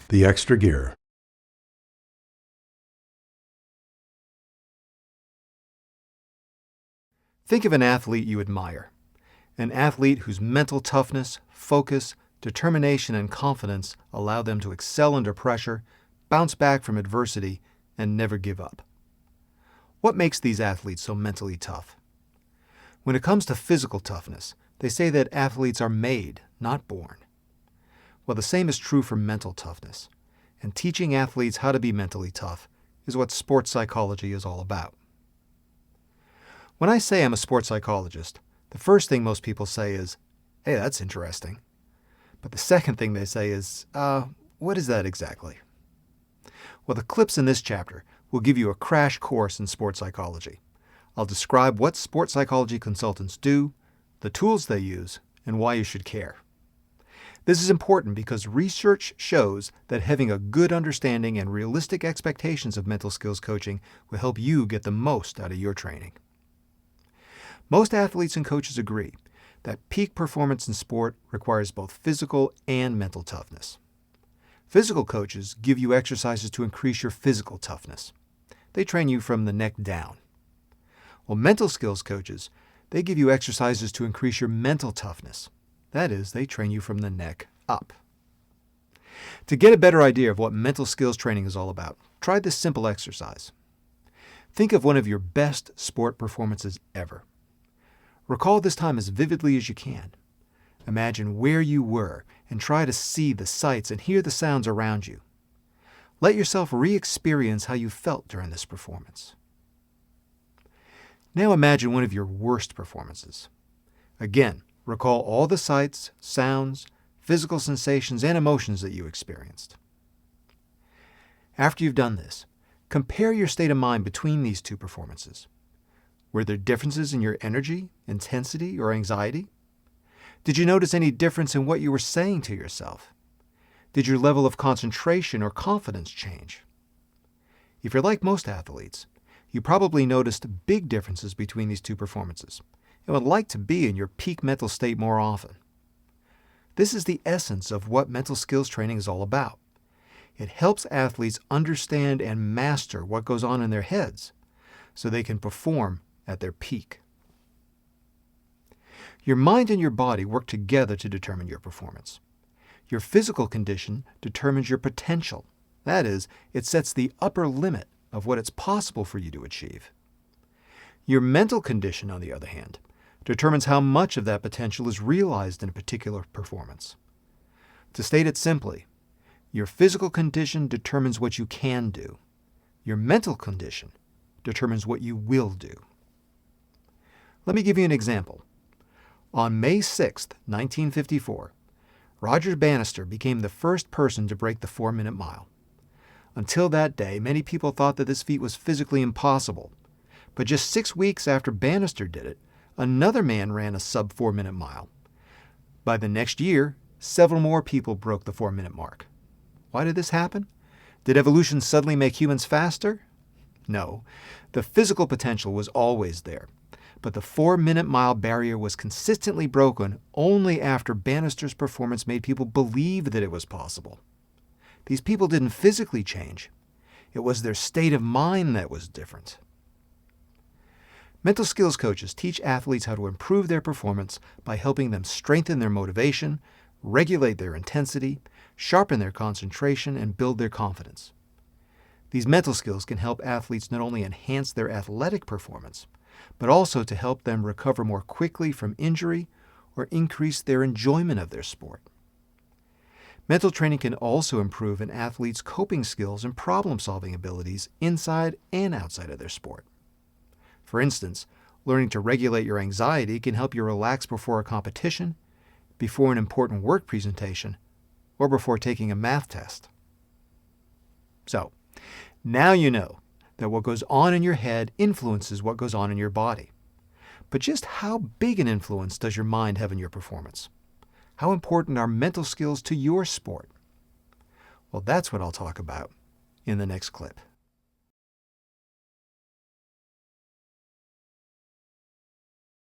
The extra gear. Think of an athlete you admire. An athlete whose mental toughness, focus, determination, and confidence allow them to excel under pressure, bounce back from adversity, and never give up. What makes these athletes so mentally tough? When it comes to physical toughness, they say that athletes are made, not born. Well, the same is true for mental toughness, and teaching athletes how to be mentally tough is what sports psychology is all about. When I say I'm a sports psychologist, the first thing most people say is, "Hey, that's interesting." But the second thing they say is, what is that exactly? Well, the clips in this chapter will give you a crash course in sports psychology. I'll describe what sports psychology consultants do, the tools they use, and why you should care. This is important because research shows that having a good understanding and realistic expectations of mental skills coaching will help you get the most out of your training. Most athletes and coaches agree that peak performance in sport requires both physical and mental toughness. Physical coaches give you exercises to increase your physical toughness. They train you from the neck down. Well, mental skills coaches, they give you exercises to increase your mental toughness. That is, they train you from the neck up. To get a better idea of what mental skills training is all about, try this simple exercise. Think of one of your best sport performances ever. Recall this time as vividly as you can. Imagine where you were and try to see the sights and hear the sounds around you. Let yourself re-experience how you felt during this performance. Now imagine one of your worst performances. Again, recall all the sights, sounds, physical sensations, and emotions that you experienced. After you've done this, compare your state of mind between these two performances. Were there differences in your energy, intensity, or anxiety? Did you notice any difference in what you were saying to yourself? Did your level of concentration or confidence change? If you're like most athletes, you probably noticed big differences between these two performances and would like to be in your peak mental state more often. This is the essence of what mental skills training is all about. It helps athletes understand and master what goes on in their heads so they can perform at their peak. Your mind and your body work together to determine your performance. Your physical condition determines your potential. That is, it sets the upper limit of what it's possible for you to achieve. Your mental condition, on the other hand, determines how much of that potential is realized in a particular performance. To state it simply, your physical condition determines what you can do. Your mental condition determines what you will do. Let me give you an example. On May 6, 1954, Roger Bannister became the first person to break the 4-minute mile. Until that day, many people thought that this feat was physically impossible. But just 6 weeks after Bannister did it, another man ran a sub 4-minute mile. By the next year, several more people broke the 4-minute mark. Why did this happen? Did evolution suddenly make humans faster? No. The physical potential was always there. But the 4-minute mile barrier was consistently broken only after Bannister's performance made people believe that it was possible. These people didn't physically change. It was their state of mind that was different. Mental skills coaches teach athletes how to improve their performance by helping them strengthen their motivation, regulate their intensity, sharpen their concentration, and build their confidence. These mental skills can help athletes not only enhance their athletic performance, but also to help them recover more quickly from injury or increase their enjoyment of their sport. Mental training can also improve an athlete's coping skills and problem-solving abilities inside and outside of their sport. For instance, learning to regulate your anxiety can help you relax before a competition, before an important work presentation, or before taking a math test. So, now you know that what goes on in your head influences what goes on in your body. But just how big an influence does your mind have in your performance? How important are mental skills to your sport? Well, that's what I'll talk about in the next clip.